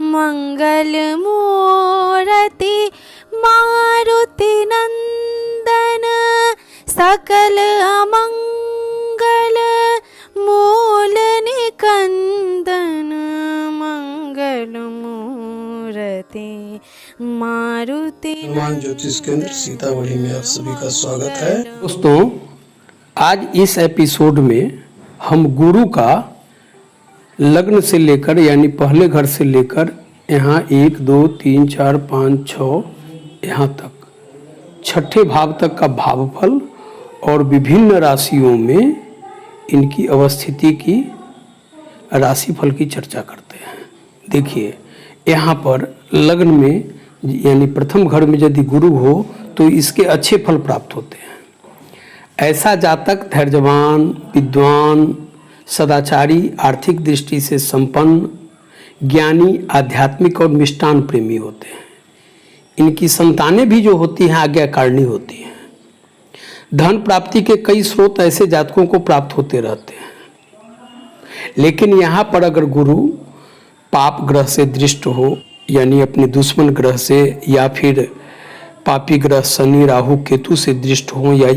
मंगल मूर्ति मारुति नंदन सकल अमंगल मूल निकंदन मंगल मूर्ति मारुति हनुमान ज्योतिष केंद्र सीतामढ़ी में आप सभी का स्वागत है। दोस्तों, आज इस एपिसोड में हम गुरु का लग्न से लेकर यानी पहले घर से लेकर यहाँ 1 2 3 4 5 6 यहाँ तक छठे भाव तक का भावफल और विभिन्न राशियों में इनकी अवस्थिति की राशिफल की चर्चा करते हैं। देखिए, यहाँ पर लग्न में यानी प्रथम घर में यदि गुरु हो तो इसके अच्छे फल प्राप्त होते हैं। ऐसा जातक धैर्यवान, विद्वान, सदाचारी, आर्थिक दृष्टि से संपन्न, ज्ञानी, आध्यात्मिक और मिष्टान प्रेमी होते हैं। इनकी संतानें भी जो होती हैं आज्ञाकारिणी होती हैं। धन प्राप्ति के कई स्रोत ऐसे जातकों को प्राप्त होते रहते हैं। लेकिन यहाँ पर अगर गुरु पाप ग्रह से दृष्ट हो यानी अपने दुश्मन ग्रह से या फिर पापी ग्रह शनि, राहु, केतु से दृष्ट हो या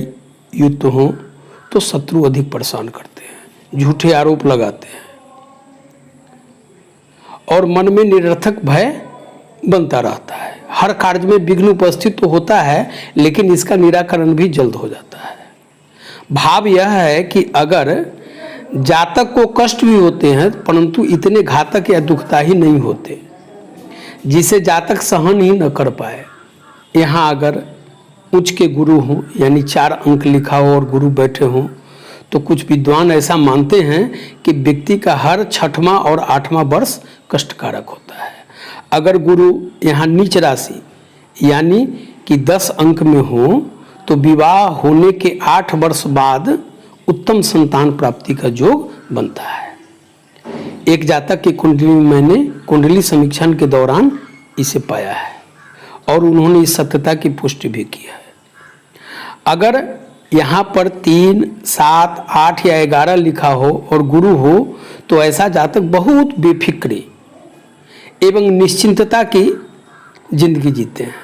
युक्त हो तो शत्रु अधिक परेशान करते हैं, झूठे आरोप लगाते हैं और मन में निरर्थक भय बनता रहता है। हर कार्य में विघ्न उपस्थित तो होता है लेकिन इसका निराकरण भी जल्द हो जाता है। भाव यह है कि अगर जातक को कष्ट भी होते हैं परंतु इतने घातक या दुखदायी नहीं होते जिसे जातक सहन ही न कर पाए। यहाँ अगर उच्च के गुरु हों यानी 4 अंक लिखा हो और गुरु बैठे हों तो कुछ विद्वान ऐसा मानते हैं कि व्यक्ति का हर 6वां और 8वां वर्ष कष्टकारक होता है। अगर गुरु यहाँ नीच राशि यानी कि 10 अंक में हो तो विवाह होने के 8 वर्ष बाद उत्तम संतान प्राप्ति का योग बनता है। एक जातक की कुंडली में मैंने कुंडली समीक्षण के दौरान इसे पाया है और उन्होंने इस सत्यता की पुष्टि भी की है। अगर यहाँ पर 3, 7, 8 या 11 लिखा हो और गुरु हो तो ऐसा जातक बहुत बेफिक्री एवं निश्चिंतता की जिंदगी जीते हैं।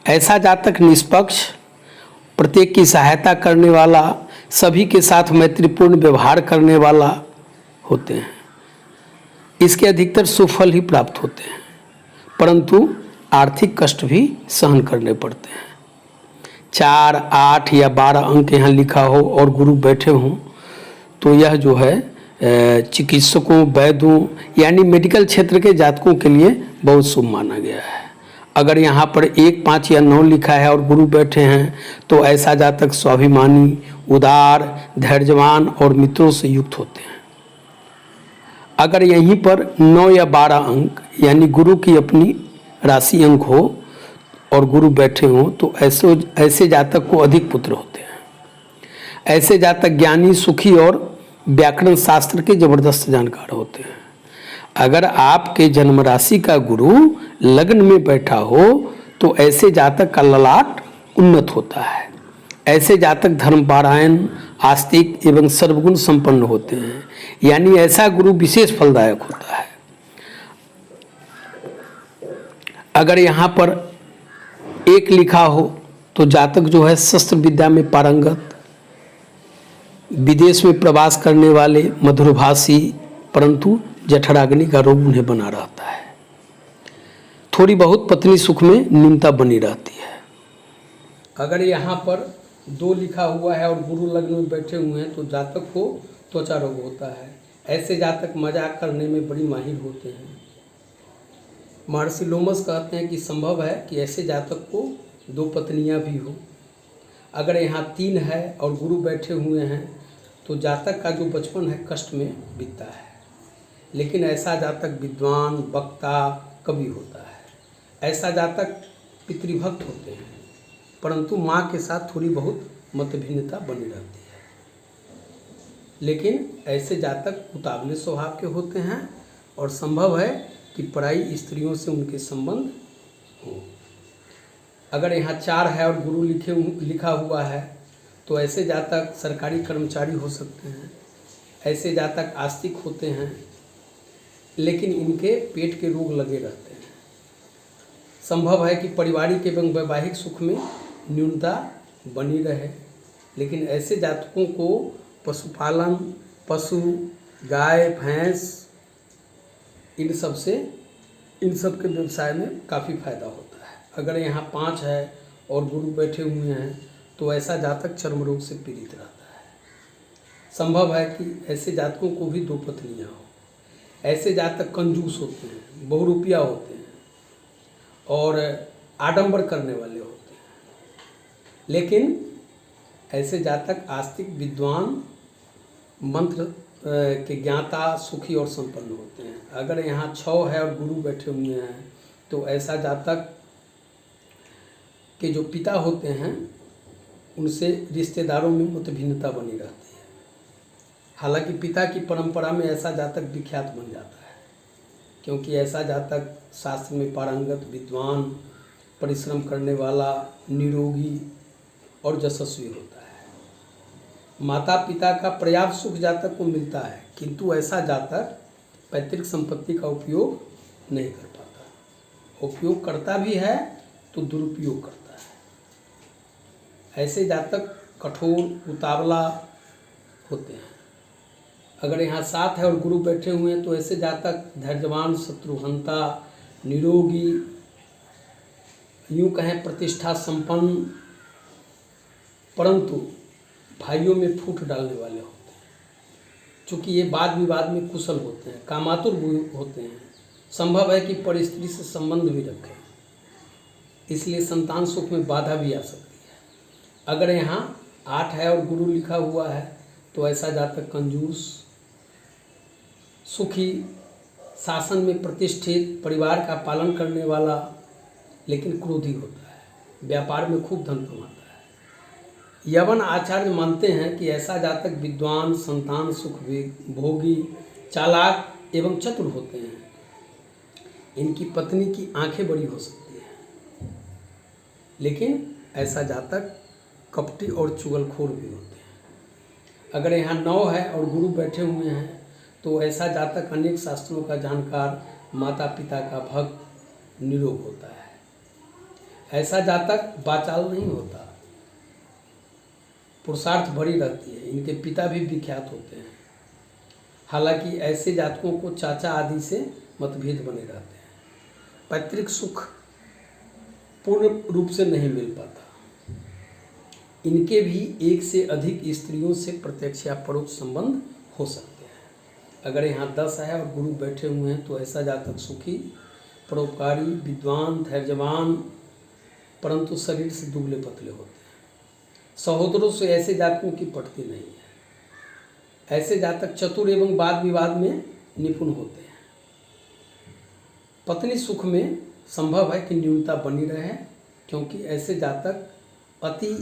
ऐसा जातक निष्पक्ष, प्रत्येक की सहायता करने वाला, सभी के साथ मैत्रीपूर्ण व्यवहार करने वाला होते हैं। इसके अधिकतर सुफल ही प्राप्त होते हैं परंतु आर्थिक कष्ट भी सहन करने पड़ते हैं। 4, 8 या 12 अंक यहाँ लिखा हो और गुरु बैठे हों तो यह जो है चिकित्सकों, वैद्यों यानी मेडिकल क्षेत्र के जातकों के लिए बहुत शुभ माना गया है। अगर यहाँ पर 1, 5 या 9 लिखा है और गुरु बैठे हैं तो ऐसा जातक स्वाभिमानी, उदार, धैर्यवान और मित्रों से युक्त होते हैं। अगर यहीं पर 9 या 12 अंक यानी गुरु की अपनी राशि अंक हो और गुरु बैठे हों तो ऐसे जातक को अधिक पुत्र होते हैं। ऐसे जातक ज्ञानी, सुखी और व्याकरण शास्त्र के जबरदस्त जानकार होते हैं। अगर आपके जन्म राशि का गुरु लग्न में बैठा हो तो ऐसे जातक का ललाट उन्नत होता है। ऐसे जातक धर्मपरायण, आस्तिक एवं सर्वगुण संपन्न होते हैं यानी ऐसा गुरु विशेष फलदायक होता है। अगर यहाँ पर 1 लिखा हो तो जातक जो है शस्त्र विद्या में पारंगत, विदेश में प्रवास करने वाले, मधुरभाषी परंतु जठराग्नि का रोग उन्हें बना रहता है। थोड़ी बहुत पत्नी सुख में न्यूनता बनी रहती है। अगर यहाँ पर 2 लिखा हुआ है और गुरु लग्न में बैठे हुए हैं तो जातक को त्वचा रोग होता है। ऐसे जातक मजाक करने में बड़ी माहिर होते हैं। महर्षि लोमस कहते हैं कि संभव है कि ऐसे जातक को 2 पत्नियां भी हो। अगर यहाँ 3 है और गुरु बैठे हुए हैं तो जातक का जो बचपन है कष्ट में बीतता है। लेकिन ऐसा जातक विद्वान, वक्ता, कवि होता है। ऐसा जातक पितृभक्त होते हैं परंतु माँ के साथ थोड़ी बहुत मतभिन्नता बनी रहती है। लेकिन ऐसे जातक उतावले स्वभाव के होते हैं और संभव है कि पराई स्त्रियों से उनके संबंध हो। अगर यहाँ 4 है और गुरु लिखा हुआ है तो ऐसे जातक सरकारी कर्मचारी हो सकते हैं। ऐसे जातक आस्तिक होते हैं। लेकिन इनके पेट के रोग लगे रहते हैं। संभव है कि पारिवारिक एवं वैवाहिक सुख में न्यूनता बनी रहे, लेकिन ऐसे जातकों को पशुपालन, पशु, गाय, भैंस, इन सब के व्यवसाय में काफ़ी फायदा होता है। अगर यहाँ 5 है और गुरु बैठे हुए हैं तो ऐसा जातक चर्म रोग से पीड़ित रहता है। संभव है कि ऐसे जातकों को भी 2 पत्नियाँ हो। ऐसे जातक कंजूस होते हैं, बहुरूपिया होते हैं और आडंबर करने वाले होते हैं। लेकिन ऐसे जातक आस्तिक, विद्वान, मंत्र के ज्ञाता, सुखी और संपन्न होते हैं। अगर यहाँ 6 है और गुरु बैठे हुए हैं तो ऐसा जातक के जो पिता होते हैं उनसे रिश्तेदारों में मतभिन्नता बनी रहती है। हालांकि पिता की परंपरा में ऐसा जातक विख्यात बन जाता है, क्योंकि ऐसा जातक शास्त्र में पारंगत, विद्वान, परिश्रम करने वाला, निरोगी और यशस्वी होता है। माता पिता का पर्याप्त सुख जातक को मिलता है, किंतु ऐसा जातक पैतृक संपत्ति का उपयोग नहीं कर पाता। उपयोग करता भी है तो दुरुपयोग करता है। ऐसे जातक कठोर, उतावला होते हैं। अगर यहाँ 7 है और गुरु बैठे हुए हैं तो ऐसे जातक धैर्यवान, शत्रुहंता, निरोगी, यूँ कहें प्रतिष्ठा संपन्न, परंतु भाइयों में फूट डालने वाले होते हैं। चूँकि ये वाद विवाद में कुशल होते हैं, कामातुर होते हैं। संभव है कि परिस्त्री से संबंध भी रखें, इसलिए संतान सुख में बाधा भी आ सकती है। अगर यहाँ 8 है और गुरु लिखा हुआ है तो ऐसा जातक कंजूस, सुखी, शासन में प्रतिष्ठित, परिवार का पालन करने वाला, लेकिन क्रोधी होता है। व्यापार में खूब धन कमाता है। यवन आचार्य मानते हैं कि ऐसा जातक विद्वान, संतान सुख भोगी, चालाक एवं चतुर होते हैं। इनकी पत्नी की आंखें बड़ी हो सकती हैं, लेकिन ऐसा जातक कपटी और चुगलखोर भी होते हैं। अगर यहाँ 9 है और गुरु बैठे हुए हैं तो ऐसा जातक अनेक शास्त्रों का जानकार, माता पिता का भक्त, निरोग होता है। ऐसा जातक बाचाल नहीं होता, पुरुषार्थ भरी रहती है। इनके पिता भी विख्यात होते हैं। हालांकि ऐसे जातकों को चाचा आदि से मतभेद बने रहते हैं। पैतृक सुख पूर्ण रूप से नहीं मिल पाता। इनके भी 1 से अधिक स्त्रियों से प्रत्यक्ष या परोक्ष संबंध हो सकते हैं। अगर यहाँ 10 है और गुरु बैठे हुए हैं तो ऐसा जातक सुखी, परोपकारी, विद्वान, धैर्यवान, परंतु शरीर से दुबले पतले होते हैं। सहोदरों से ऐसे जातकों की पटती नहीं है। ऐसे जातक चतुर एवं वाद विवाद में निपुण होते हैं। पत्नी सुख में संभव है कि न्यूनता बनी रहे, क्योंकि ऐसे जातक अति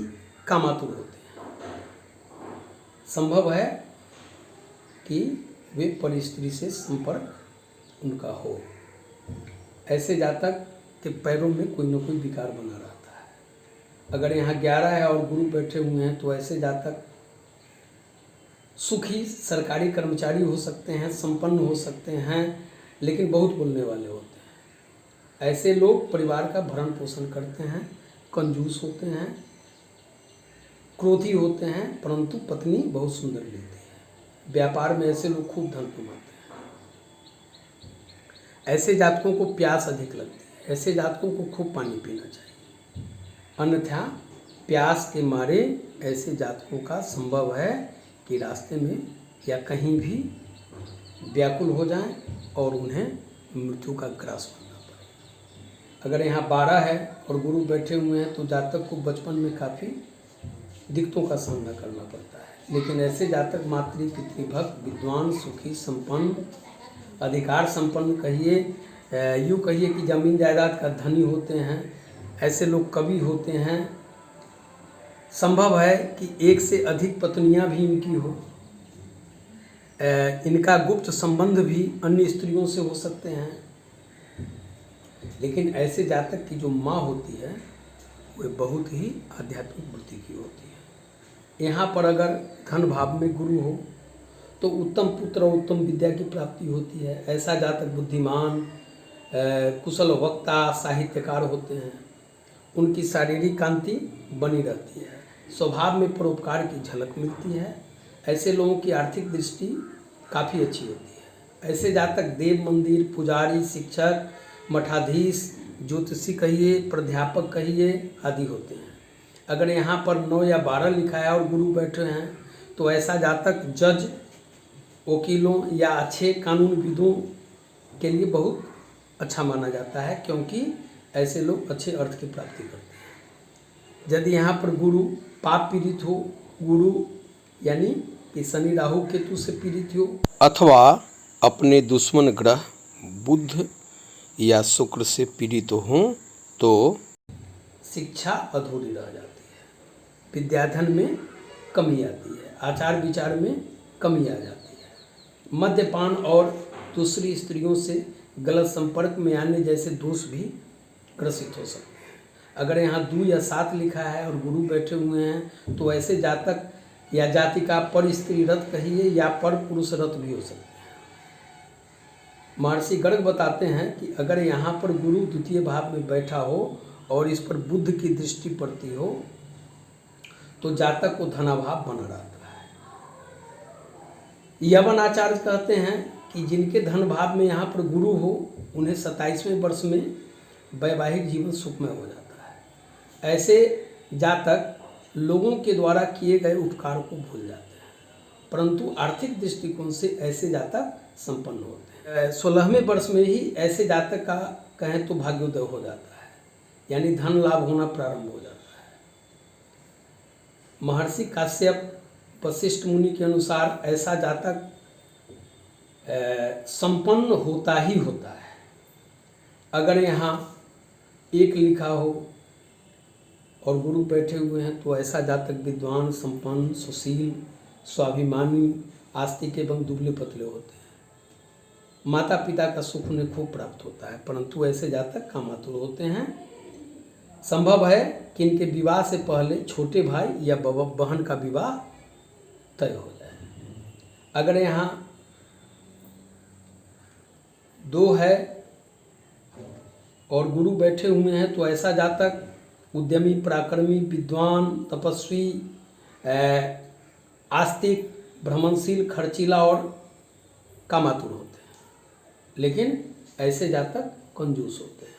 कामातुर होते हैं। संभव है कि वे परिस्त्री से संपर्क उनका हो। ऐसे जातक के पैरों में कोई न कोई विकार बना रहता है। अगर यहाँ 11 है और गुरु बैठे हुए हैं तो ऐसे जातक सुखी, सरकारी कर्मचारी हो सकते हैं, संपन्न हो सकते हैं, लेकिन बहुत बोलने वाले होते हैं। ऐसे लोग परिवार का भरण पोषण करते हैं, कंजूस होते हैं, क्रोधी होते हैं, परंतु पत्नी बहुत सुंदर लेती है। व्यापार में ऐसे लोग खूब धन कमाते हैं। ऐसे जातकों को प्यास अधिक लगती है। ऐसे जातकों को खूब पानी पीना चाहिए, अन्यथा प्यास के मारे ऐसे जातकों का संभव है कि रास्ते में या कहीं भी व्याकुल हो जाएं और उन्हें मृत्यु का ग्रास बनना पड़े। अगर यहाँ 12 है और गुरु बैठे हुए हैं तो जातक को बचपन में काफ़ी दिक्कतों का सामना करना पड़ता है। लेकिन ऐसे जातक मातृ, पितृभक्त, विद्वान, सुखी, संपन्न, अधिकार संपन्न, यूँ कहिए कि जमीन जायदाद का धनी होते हैं। ऐसे लोग कवि होते हैं। संभव है कि 1 से अधिक पत्नियां भी इनकी हो। इनका गुप्त संबंध भी अन्य स्त्रियों से हो सकते हैं। लेकिन ऐसे जातक की जो माँ होती है वह बहुत ही आध्यात्मिक वृत्ति की होती है। यहाँ पर अगर धन भाव में गुरु हो तो उत्तम पुत्र और उत्तम विद्या की प्राप्ति होती है। ऐसा जातक बुद्धिमान, कुशल वक्ता, साहित्यकार होते हैं। उनकी शारीरिक कांति बनी रहती है, स्वभाव में परोपकार की झलक मिलती है। ऐसे लोगों की आर्थिक दृष्टि काफ़ी अच्छी होती है। ऐसे जातक देव मंदिर, पुजारी, शिक्षक, मठाधीश, ज्योतिषी कहिए, प्राध्यापक कहिए आदि होते हैं। अगर यहाँ पर 9 या 12 लिखा है और गुरु बैठे हैं तो ऐसा जातक जज, वकीलों या अच्छे कानूनविदों के लिए बहुत अच्छा माना जाता है, क्योंकि ऐसे लोग अच्छे अर्थ की प्राप्ति करते हैं। यदि यहाँ पर गुरु पाप पीड़ित हो, गुरु यानी कि शनि राहु केतु से पीड़ित हो, अथवा अपने दुश्मन ग्रह बुध या शुक्र से पीड़ित हों तो शिक्षा अधूरी रह जाती है, विद्याधन में कमी आती है, आचार विचार में कमी आ जाती है। मद्यपान और दूसरी स्त्रियों से गलत संपर्क में आने जैसे दोष भी ग्रसित हो सकते हैं। अगर यहाँ 2 या 7 लिखा है और गुरु बैठे हुए हैं तो ऐसे जातक या जातिका पर स्त्री रथ कहिए या पर पुरुष रथ भी हो सकते हैं। महर्षि गर्ग बताते हैं कि अगर यहाँ पर गुरु द्वितीय भाव में बैठा हो और इस पर बुध की दृष्टि पड़ती हो तो जातक को धनाभाव बना रहता है। यवन आचार्य कहते हैं कि जिनके धन भाव में यहाँ पर गुरु हो उन्हें 27वें वर्ष में वैवाहिक जीवन सुखमय हो जाता है। ऐसे जातक लोगों के द्वारा किए गए उपकार को भूल जाते हैं, परंतु आर्थिक दृष्टिकोण से ऐसे जातक संपन्न होते हैं। 16वें वर्ष में ही ऐसे जातक का कहें तो भाग्योदय हो जाता है, यानी धन लाभ होना प्रारंभ हो जाता है। महर्षि काश्यप वशिष्ठ मुनि के अनुसार ऐसा जातक संपन्न होता ही होता है। अगर यहाँ 1 लिखा हो और गुरु बैठे हुए हैं तो ऐसा जातक विद्वान, संपन्न, सुशील, स्वाभिमानी, आस्तिक एवं दुबले पतले होते हैं। माता पिता का सुख उन्हें खूब प्राप्त होता है, परंतु ऐसे जातक कामातुर होते हैं। संभव है कि इनके विवाह से पहले छोटे भाई या बहन का विवाह तय हो जाए। अगर यहाँ 2 है और गुरु बैठे हुए हैं तो ऐसा जातक उद्यमी, पराक्रमी, विद्वान, तपस्वी, आस्तिक, भ्रमणशील, खर्चीला और कामातुर होते हैं, लेकिन ऐसे जातक कंजूस होते हैं।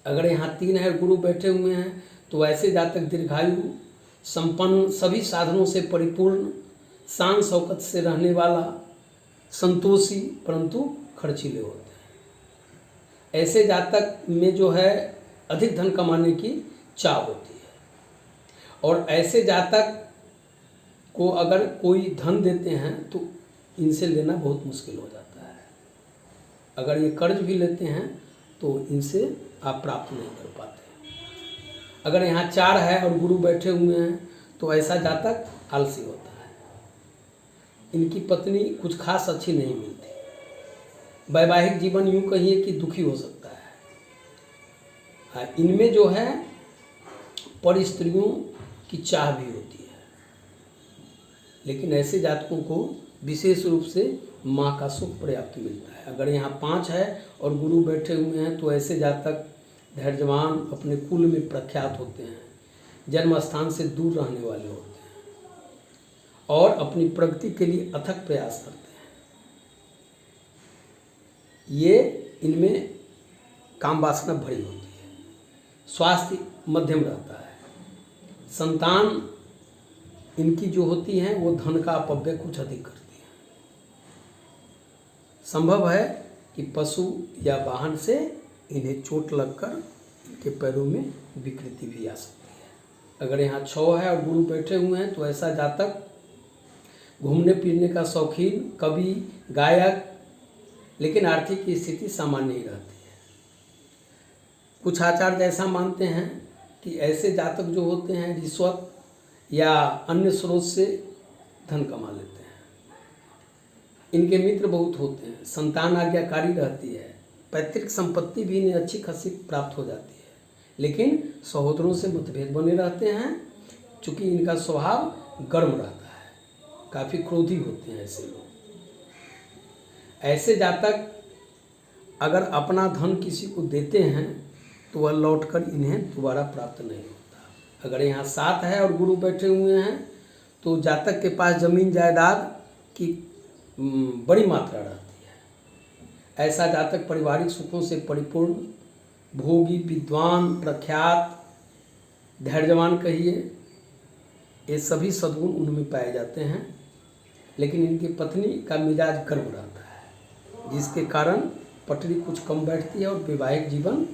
अगर यहाँ 3 है, गुरु बैठे हुए हैं तो ऐसे जातक दीर्घायु, संपन्न, सभी साधनों से परिपूर्ण, शान शौकत से रहने वाला, संतोषी परंतु खर्चीले होते हैं। ऐसे जातक में जो है अधिक धन कमाने की चाह होती है, और ऐसे जातक को अगर कोई धन देते हैं तो इनसे लेना बहुत मुश्किल हो जाता है। अगर ये कर्ज भी लेते हैं तो इनसे आप प्राप्त नहीं कर पाते। अगर यहाँ 4 है और गुरु बैठे हुए हैं तो ऐसा जातक आलसी होता है, इनकी पत्नी कुछ खास अच्छी नहीं मिलती। वैवाहिक जीवन यूँ कहिए कि दुखी हो सकता है। इनमें जो है पर स्त्रियों की चाह भी होती है, लेकिन ऐसे जातकों को विशेष रूप से माँ का सुख पर्याप्त मिलता है। अगर यहाँ 5 है और गुरु बैठे हुए हैं तो ऐसे जातक धैर्यवान, अपने कुल में प्रख्यात होते हैं, जन्म स्थान से दूर रहने वाले होते हैं और अपनी प्रगति के लिए अथक प्रयास करते हैं। ये इनमें काम वासना भरी होती है। स्वास्थ्य मध्यम रहता है। संतान इनकी जो होती हैं वो धन का अपव्यय कुछ अधिक करती है। संभव है कि पशु या वाहन से इन्हें चोट लगकर इनके पैरों में विकृति भी आ सकती है। अगर यहाँ 6 है और गुरु बैठे हुए हैं तो ऐसा जातक घूमने फिरने का शौकीन, कवि, गायक, लेकिन आर्थिक स्थिति सामान्य ही रहती है। कुछ आचार्य ऐसा मानते हैं कि ऐसे जातक जो होते हैं रिश्वत या अन्य स्रोत से धन कमा लेते हैं। इनके मित्र बहुत होते हैं, संतान आज्ञाकारी रहती है, पैतृक संपत्ति भी इन्हें अच्छी खासी प्राप्त हो जाती है, लेकिन सहोदरों से मतभेद बने रहते हैं। चूँकि इनका स्वभाव गर्म रहता है, काफ़ी क्रोधी होते हैं ऐसे लोग। ऐसे जातक अगर अपना धन किसी को देते हैं तो वह लौटकर इन्हें दोबारा प्राप्त नहीं होता। अगर यहाँ 7 है और गुरु बैठे हुए हैं तो जातक के पास जमीन जायदाद की बड़ी मात्रा रहती है। ऐसा जातक पारिवारिक सुखों से परिपूर्ण, भोगी, विद्वान, प्रख्यात, धैर्यवान कहिए, ये सभी सद्गुण उनमें पाए जाते हैं। लेकिन इनकी पत्नी का मिजाज गर्म रहता है, जिसके कारण पटरी कुछ कम बैठती है और वैवाहिक जीवन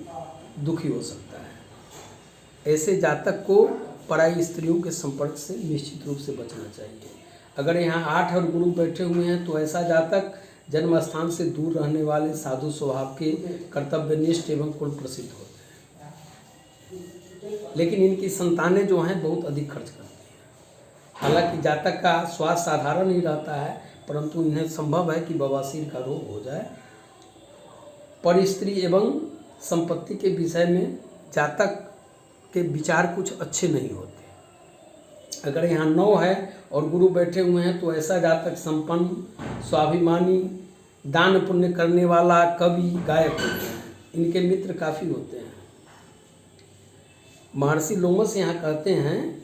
दुखी हो सकता है। ऐसे जातक को पराई स्त्रियों के संपर्क से निश्चित रूप से बचना चाहिए। अगर यहाँ 8 और गुरु बैठे हुए हैं तो ऐसा जातक जन्म स्थान से दूर रहने वाले, साधु स्वभाव के, कर्तव्यनिष्ठ एवं कुल प्रसिद्ध होते हैं। लेकिन इनकी संतानें जो हैं बहुत अधिक खर्च करती हैं। हालांकि जातक का स्वास्थ्य साधारण ही रहता है, परंतु इन्हें संभव है कि बवासीर का रोग हो जाए। पर स्त्री एवं संपत्ति के विषय में जातक के विचार कुछ अच्छे नहीं होते। अगर यहाँ 9 है और गुरु बैठे हुए हैं तो ऐसा जातक संपन्न, स्वाभिमानी, दान पुण्य करने वाला, कवि, गायक होते हैं। इनके मित्र काफ़ी होते हैं। महर्षि लोमस यहाँ कहते हैं,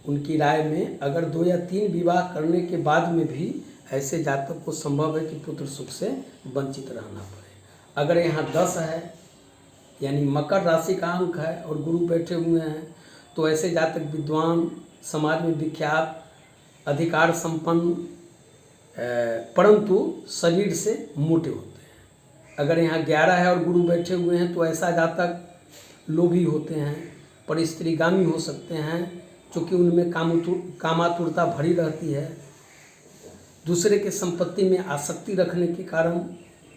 उनकी राय में अगर 2 या 3 विवाह करने के बाद में भी ऐसे जातक को संभव है कि पुत्र सुख से वंचित रहना पड़े। अगर यहाँ 10 है यानी मकर राशि का अंक है और गुरु बैठे हुए हैं तो ऐसे जातक विद्वान, समाज में विख्यात, अधिकार संपन्न, परंतु शरीर से मोटे होते हैं। अगर यहाँ 11 है और गुरु बैठे हुए हैं तो ऐसा जातक लोभी होते हैं, पर स्त्रीगामी हो सकते हैं, क्योंकि उनमें कामातुरता भरी रहती है। दूसरे के संपत्ति में आसक्ति रखने के कारण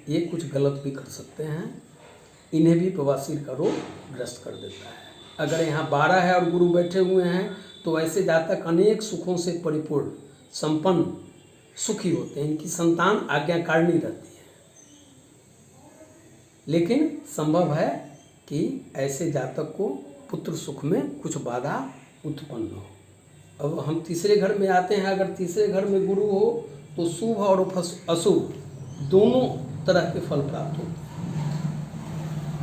ये कुछ गलत भी कर सकते हैं। इन्हें भी बवासीर का रोग ग्रस्त कर देता है। अगर यहाँ 12 है और गुरु बैठे हुए हैं तो ऐसे जातक अनेक सुखों से परिपूर्ण, संपन्न, सुखी होते हैं। इनकी संतान आज्ञाकारिणी रहती है। लेकिन संभव है कि ऐसे जातक को पुत्र सुख में कुछ बाधा उत्पन्न हो। अब हम तीसरे घर में आते हैं। अगर तीसरे घर में गुरु हो तो शुभ और अशुभ दोनों तरह के फल प्राप्त होते हैं।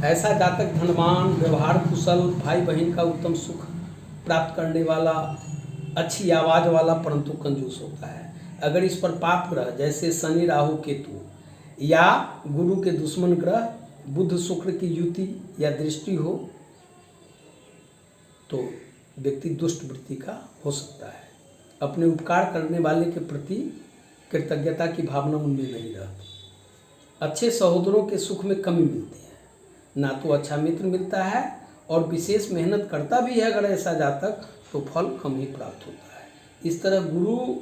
ऐसा जातक धनवान, व्यवहार कुशल, भाई बहन का उत्तम सुख प्राप्त करने वाला, अच्छी आवाज़ वाला, परंतु कंजूस होता है। अगर इस पर पाप ग्रह जैसे शनि, राहु, केतु या गुरु के दुश्मन ग्रह बुध, शुक्र की युति या दृष्टि हो तो व्यक्ति दुष्ट वृत्ति का हो सकता है। अपने उपकार करने वाले के प्रति कृतज्ञता की भावना उनमें नहीं रहती। अच्छे सहोदरों के सुख में कमी मिलती है, ना तो अच्छा मित्र मिलता है और विशेष मेहनत करता भी है अगर ऐसा जातक तो फल कम ही प्राप्त होता है। इस तरह गुरु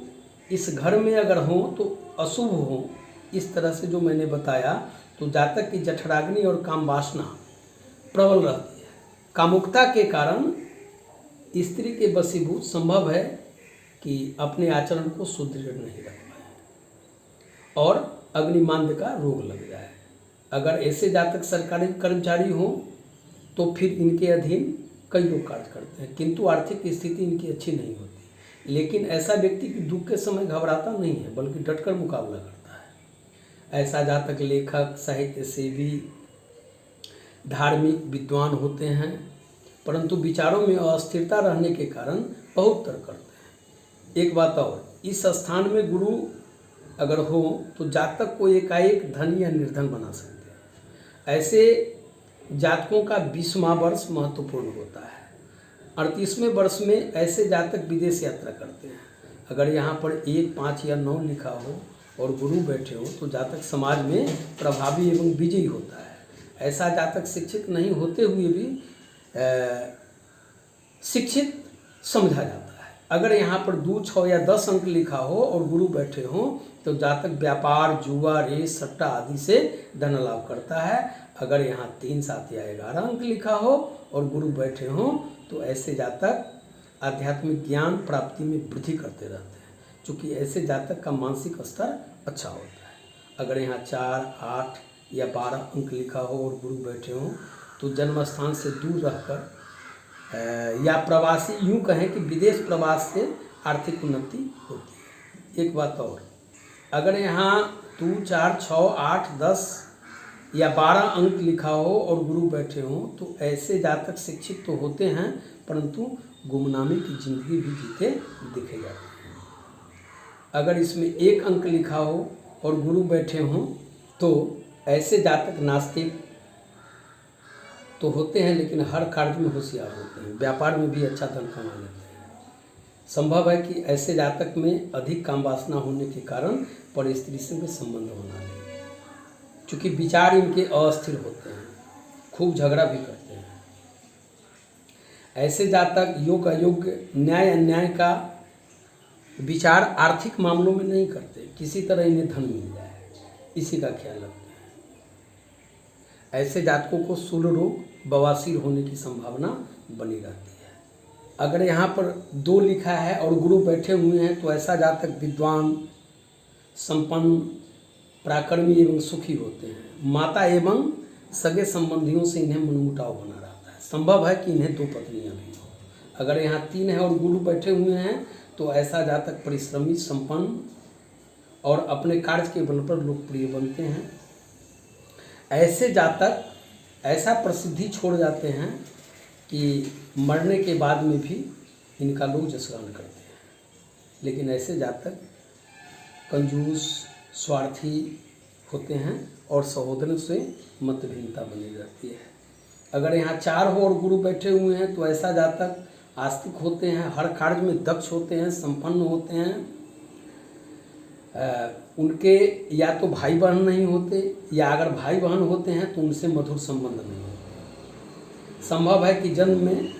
इस घर में अगर हो तो अशुभ हो, इस तरह से जो मैंने बताया, तो जातक की जठराग्नि और काम वासना प्रबल रहती है। कामुकता के कारण स्त्री के वशीभूत संभव है कि अपने आचरण को सुदृढ़ नहीं रख पाए और अग्निमांद का रोग लग जाए। अगर ऐसे जातक सरकारी कर्मचारी हों तो फिर इनके अधीन कई लोग कार्य करते हैं, किंतु आर्थिक स्थिति इनकी अच्छी नहीं होती। लेकिन ऐसा व्यक्ति दुख के समय घबराता नहीं है, बल्कि डटकर मुकाबला करता है। ऐसा जातक लेखक, साहित्य सेवी, धार्मिक, विद्वान होते हैं, परंतु विचारों में अस्थिरता रहने के कारण बहुत तर्क करते हैं। एक बात और, इस स्थान में गुरु अगर हो तो जातक को एकाएक धनी या निर्धन बना सकते हैं। ऐसे जातकों का 20वां वर्ष महत्वपूर्ण होता है। 38वें वर्ष में ऐसे जातक विदेश यात्रा करते हैं। अगर यहाँ पर 1, 5 या 9 लिखा हो और गुरु बैठे हो तो जातक समाज में प्रभावी एवं विजयी होता है। ऐसा जातक शिक्षित नहीं होते हुए भी शिक्षित समझा जाता है। अगर यहाँ पर 2, 6 या 10 अंक लिखा हो और गुरु बैठे हों तो जातक व्यापार, जुआ, रेस, सट्टा आदि से धन लाभ करता है। अगर यहाँ 3, 7 या 11 अंक लिखा हो और गुरु बैठे हों तो ऐसे जातक आध्यात्मिक ज्ञान प्राप्ति में वृद्धि करते रहते हैं, क्योंकि ऐसे जातक का मानसिक स्तर अच्छा होता है। अगर यहाँ 4, 8 या 12 अंक लिखा हो और गुरु बैठे हों तो जन्म स्थान से दूर रहकर या प्रवासी, यूँ कहें कि विदेश प्रवास से आर्थिक उन्नति होती है। एक बात और, अगर यहाँ 2, 4, 6, 8, 10 या 12 अंक लिखा हो और गुरु बैठे हों तो ऐसे जातक शिक्षित तो होते हैं परंतु गुमनामी की जिंदगी भी जीते दिखे जाते हैं। अगर इसमें 1 अंक लिखा हो और गुरु बैठे हों तो ऐसे जातक नास्तिक तो होते हैं लेकिन हर कार्य में होशियार होते हैं, व्यापार में भी अच्छा धन कमा लेते हैं। संभव है कि ऐसे जातक में अधिक काम वासना होने के कारण पर स्त्री से भी संबंध बना लें, क्योंकि विचार इनके अस्थिर होते हैं, खूब झगड़ा भी करते हैं। ऐसे जातक योग अयोग्य न्याय अन्याय का विचार आर्थिक मामलों में नहीं करते, किसी तरह इन्हें धन मिल जाए इसी का ख्याल रखते हैं। ऐसे जातकों को शूल रोग बवासीर होने की संभावना बनी रहती है। अगर यहाँ पर 2 लिखा है और गुरु बैठे हुए हैं तो ऐसा जातक विद्वान, संपन्न, पराक्रमी एवं सुखी होते हैं। माता एवं सगे संबंधियों से इन्हें मनमुटाव बना रहता है। संभव है कि इन्हें 2 पत्नियां भी हों। अगर यहाँ 3 है और गुरु बैठे हुए हैं तो ऐसा जातक परिश्रमी, संपन्न और अपने कार्य के बल पर लोकप्रिय बनते हैं। ऐसे जातक ऐसा प्रसिद्धि छोड़ जाते हैं कि मरने के बाद में भी इनका लोग जसगान करते हैं। लेकिन ऐसे जातक कंजूस, स्वार्थी होते हैं और सहोदरों से मतभिन्नता बनी रहती है। अगर यहाँ 4 हो और गुरु बैठे हुए हैं तो ऐसा जातक आस्तिक होते हैं, हर कार्य में दक्ष होते हैं, संपन्न होते हैं। उनके या तो भाई बहन नहीं होते या अगर भाई बहन होते हैं तो उनसे मधुर संबंध नहीं होते। संभव है कि जन्म में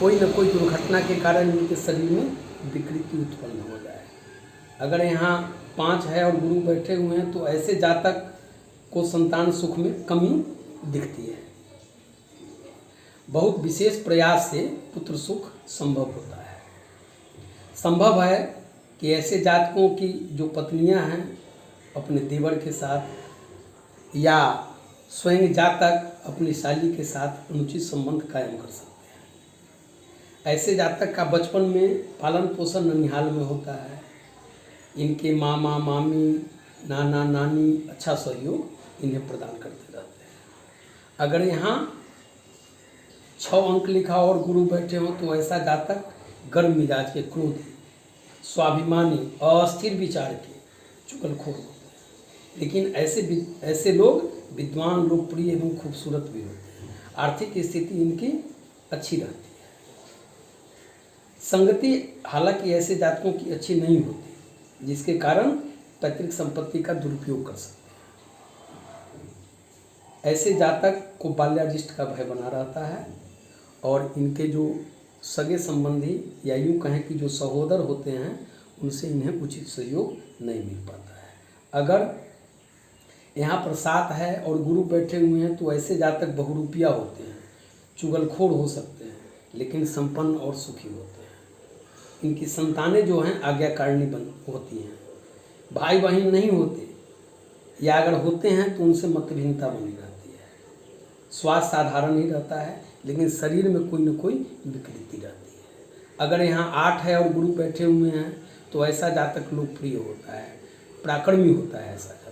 कोई न कोई दुर्घटना के कारण उनके शरीर में विकृति उत्पन्न हो जाए। अगर यहाँ 5 है और गुरु बैठे हुए हैं तो ऐसे जातक को संतान सुख में कमी दिखती है। बहुत विशेष प्रयास से पुत्र सुख संभव होता है। संभव है कि ऐसे जातकों की जो पत्नियां हैं अपने देवर के साथ या स्वयं जातक अपनी साली के साथ अनुचित संबंध कायम कर सकते हैं। ऐसे जातक का बचपन में पालन पोषण ननिहाल में होता है। इनके मामा मामी, नाना नानी अच्छा सहयोग इन्हें प्रदान करते रहते हैं। अगर यहाँ 6 अंक लिखा और गुरु बैठे हों तो ऐसा जातक गर्म मिजाज के, क्रोधी, स्वाभिमानी, अस्थिर विचार के, चुगलखोर होते हैं। लेकिन ऐसे लोग विद्वान, लोकप्रिय एवं खूबसूरत भी होते हैं। आर्थिक स्थिति इनकी अच्छी रहती है। संगति हालांकि ऐसे जातकों की अच्छी नहीं होती, जिसके कारण पैतृक संपत्ति का दुरुपयोग कर सकते हैं। ऐसे जातक को बाल्यारिष्ट का भय बना रहता है और इनके जो सगे संबंधी या यूँ कहें कि जो सहोदर होते हैं उनसे इन्हें उचित सहयोग नहीं मिल पाता है। अगर यहाँ पर 7 है और गुरु बैठे हुए हैं तो ऐसे जातक बहुरूपिया होते हैं, चुगलखोर हो सकते हैं लेकिन संपन्न और सुखी होते हैं। इनकी संतानें जो हैं आज्ञाकारिणी होती हैं। भाई बहन नहीं होते या अगर होते हैं तो उनसे मतभिन्नता बनी रहती है। स्वास्थ्य साधारण ही रहता है लेकिन शरीर में कोई न कोई विकृति रहती है। अगर यहाँ 8 है और गुरु बैठे हुए हैं तो ऐसा जातक लोकप्रिय होता है, पराक्रमी होता है ऐसा जातक।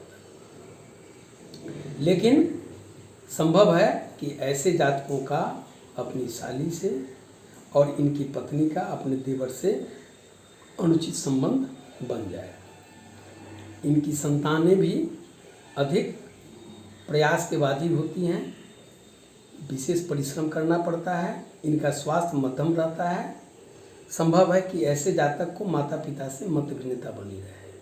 लेकिन संभव है कि ऐसे जातकों का अपनी साली से और इनकी पत्नी का अपने देवर से अनुचित संबंध बन जाए। इनकी संतानें भी अधिक प्रयास के बाधी होती हैं, विशेष परिश्रम करना पड़ता है। इनका स्वास्थ्य मध्यम रहता है। संभव है कि ऐसे जातक को माता पिता से मतभिन्नता बनी रहे।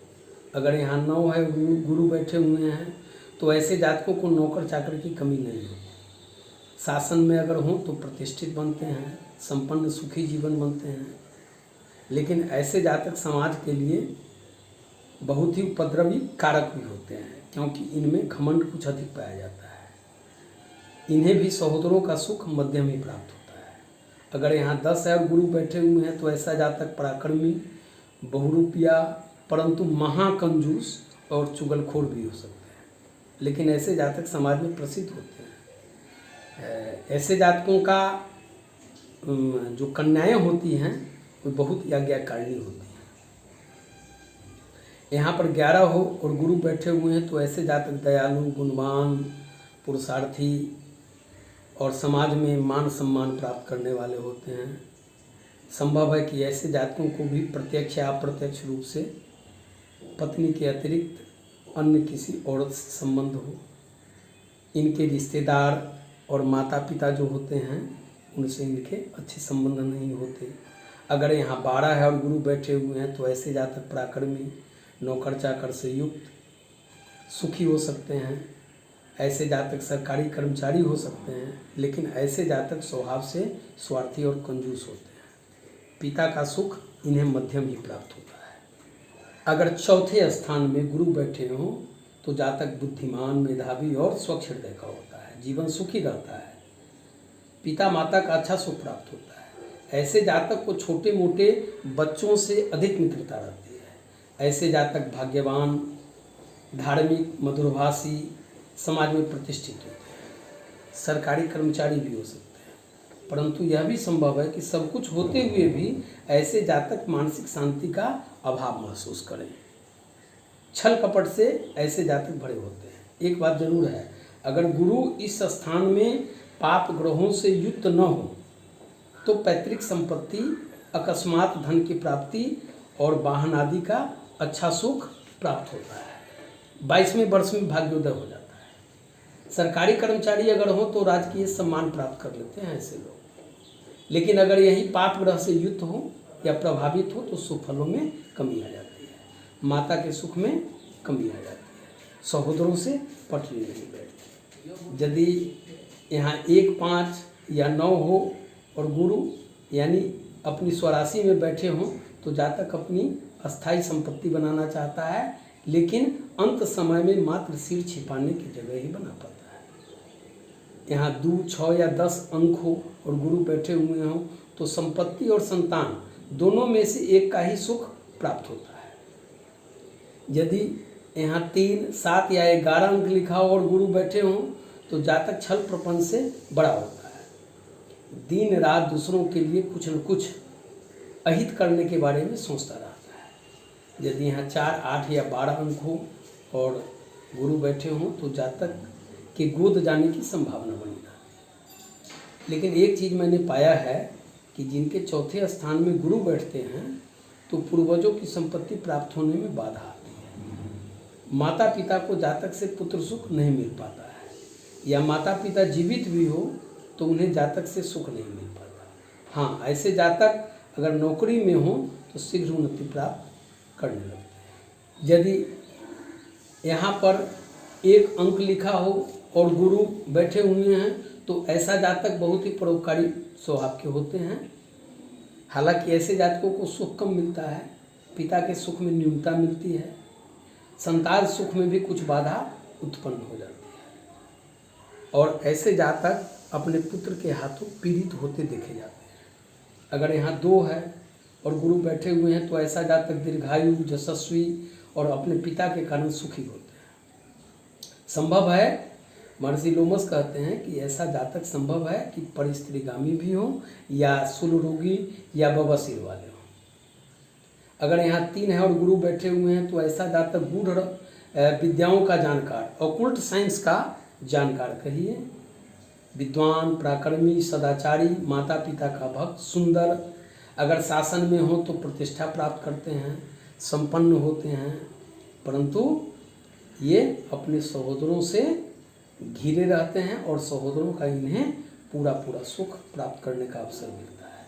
अगर यहाँ 9 है, गुरु बैठे हुए हैं तो ऐसे जातकों को नौकर चाकर की कमी नहीं होती। शासन में अगर हों तो प्रतिष्ठित बनते हैं, संपन्न सुखी जीवन बनते हैं। लेकिन ऐसे जातक समाज के लिए बहुत ही उपद्रवी कारक भी होते हैं, क्योंकि इनमें घमंड कुछ अधिक पाया जाता है। इन्हें भी सहोदरों का सुख मध्यम ही प्राप्त होता है। अगर यहाँ 10 है और गुरु बैठे हुए हैं तो ऐसा जातक पराक्रमी, बहुरूपिया परंतु महाकंजूस और चुगलखोर भी हो सकते हैं। लेकिन ऐसे जातक समाज में प्रसिद्ध होते हैं। ऐसे जातकों का जो कन्याएं होती हैं वो बहुत आज्ञाकारिणी होती हैं। यहाँ पर 11 हो और गुरु बैठे हुए हैं तो ऐसे जातक दयालु, गुणवान, पुरुषार्थी और समाज में मान सम्मान प्राप्त करने वाले होते हैं। संभव है कि ऐसे जातकों को भी प्रत्यक्ष या अप्रत्यक्ष रूप से पत्नी के अतिरिक्त अन्य किसी औरत से संबंध हो। इनके रिश्तेदार और माता पिता जो होते हैं उनसे इनके अच्छे संबंध नहीं होते। अगर यहाँ 12 है और गुरु बैठे हुए हैं तो ऐसे जातक पराक्रमी, नौकर चाकर से युक्त, सुखी हो सकते हैं। ऐसे जातक सरकारी कर्मचारी हो सकते हैं, लेकिन ऐसे जातक स्वभाव से स्वार्थी और कंजूस होते हैं। पिता का सुख इन्हें मध्यम ही प्राप्त होता है। अगर चौथे स्थान में गुरु बैठे हों तो जातक बुद्धिमान, मेधावी और स्वच्छ हृदय का होता है। जीवन सुखी रहता है। पिता माता का अच्छा सुख प्राप्त होता है। ऐसे जातक को छोटे मोटे बच्चों से अधिक मित्रता रहती है। ऐसे जातक भाग्यवान, धार्मिक, मधुरभाषी, समाज में प्रतिष्ठित होते हैं। सरकारी कर्मचारी भी हो सकते हैं। परंतु यह भी संभव है कि सब कुछ होते हुए भी ऐसे जातक मानसिक शांति का अभाव महसूस करें। छल कपट से ऐसे जातक भरे होते हैं। एक बात जरूर है, अगर गुरु इस स्थान में पाप ग्रहों से युक्त न हो तो पैतृक संपत्ति, अकस्मात धन की प्राप्ति और वाहन आदि का अच्छा सुख प्राप्त होता है। 22वें वर्ष में भाग्योदय हो जाता है। सरकारी कर्मचारी अगर हो तो राजकीय सम्मान प्राप्त कर लेते हैं ऐसे लोग। लेकिन अगर यही पाप ग्रह से युक्त हो या प्रभावित हो तो सुफलों में कमी आ जाती है। माता के सुख में कमी आ जाती है। सहोदरों से पटरी नहीं बैठती। यदि यहाँ 1, 5 या 9 हो और गुरु यानी अपनी स्वराशि में बैठे हों तो जातक अपनी अस्थाई संपत्ति बनाना चाहता है, लेकिन अंत समय में मात्र सिर छिपाने की जगह ही बना पाता है। यहाँ 2, 6 या 10 अंक हो और गुरु बैठे हुए हों तो संपत्ति और संतान दोनों में से एक का ही सुख प्राप्त होता है। यदि यहाँ 3, 7 या 11 अंक लिखा हो और गुरु बैठे हों तो जातक छल प्रपंच से बड़ा होता है। दिन रात दूसरों के लिए कुछ न कुछ अहित करने के बारे में सोचता रहता है। यदि यहाँ 4, 8 या 12 अंक हो और गुरु बैठे हों तो जातक के गोद जाने की संभावना बनी रहती है। लेकिन एक चीज़ मैंने पाया है कि जिनके चौथे स्थान में गुरु बैठते हैं तो पूर्वजों की संपत्ति प्राप्त होने में बाधा आती है। माता पिता को जातक से पुत्र सुख नहीं मिल पाता है, या माता पिता जीवित भी हो तो उन्हें जातक से सुख नहीं मिल पाता। हाँ, ऐसे जातक अगर नौकरी में हो तो शीघ्र उन्नति प्राप्त करने लगते हैं। यदि यहाँ पर 1 अंक लिखा हो और गुरु बैठे हुए हैं तो ऐसा जातक बहुत ही परोपकारी स्वभाव के होते हैं। हालांकि ऐसे जातकों को सुख कम मिलता है, पिता के सुख में न्यूनता मिलती है, संतान सुख में भी कुछ बाधा उत्पन्न हो जाती है और ऐसे जातक अपने पुत्र के हाथों पीड़ित होते देखे जाते हैं। अगर यहाँ 2 है और गुरु बैठे हुए हैं तो ऐसा जातक दीर्घायु, यशस्वी और अपने पिता के कारण सुखी होते हैं। संभव है, महर्षि लोमस कहते हैं कि ऐसा जातक संभव है कि परिस्त्रीगामी भी हो या शूल रोगी या बवासीर वाले हों। अगर यहाँ 3 है और गुरु बैठे हुए हैं तो ऐसा जातक गूढ़ विद्याओं का जानकार, ऑकुल्ट साइंस का जानकार कहिए, विद्वान, पराक्रमी, सदाचारी, माता पिता का भक्त, सुंदर, अगर शासन में हो तो प्रतिष्ठा प्राप्त करते हैं, संपन्न होते हैं, परंतु ये अपने सहोदरों से घिरे रहते हैं और सहोदरों का इन्हें पूरा पूरा सुख प्राप्त करने का अवसर मिलता है।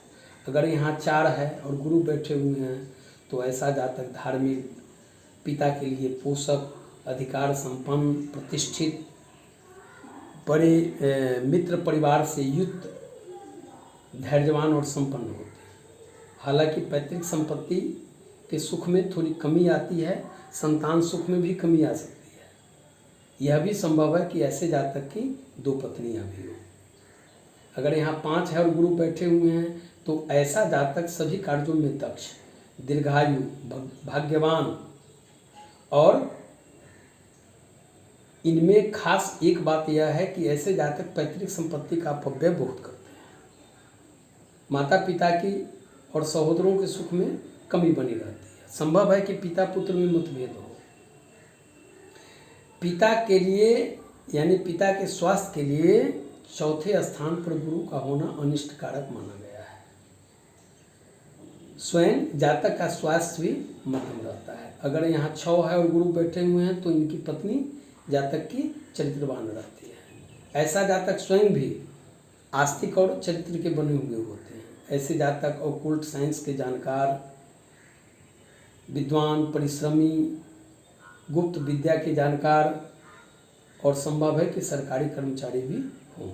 अगर यहाँ 4 है और गुरु बैठे हुए हैं तो ऐसा जातक धार्मिक, पिता के लिए पोषक, अधिकार संपन्न, प्रतिष्ठित, बड़े मित्र परिवार से युक्त, धैर्यवान और संपन्न होते हैं। हालांकि पैतृक संपत्ति के सुख में थोड़ी कमी आती है, संतान सुख में भी कमी आ सकती है। यह भी संभव है कि ऐसे जातक की 2 पत्नियां भी हों। अगर यहाँ 5 है और गुरु बैठे हुए हैं तो ऐसा जातक सभी कार्यों में दक्ष, दीर्घायु, भाग्यवान और इनमें खास एक बात यह है कि ऐसे जातक पैतृक संपत्ति का अपव्यय बहुत करते हैं। माता पिता की और सहोदरों के सुख में कमी बनी रहती है। संभव है कि पिता पुत्र में मतभेद हो। पिता के लिए यानी पिता के स्वास्थ्य के लिए चौथे स्थान पर गुरु का होना अनिष्ट कारक माना गया है। स्वयं जातक का स्वास्थ्य भी मध्यम रहता है। अगर यहाँ 6 है और गुरु बैठे हुए हैं तो इनकी पत्नी जातक की चरित्रवान रहती है। ऐसा जातक स्वयं भी आस्तिक और चरित्र के बने हुए होते हैं। ऐसे जातक ऑकल्ट साइंस के जानकार, विद्वान, परिश्रमी, गुप्त विद्या के जानकार और संभव है कि सरकारी कर्मचारी भी हों।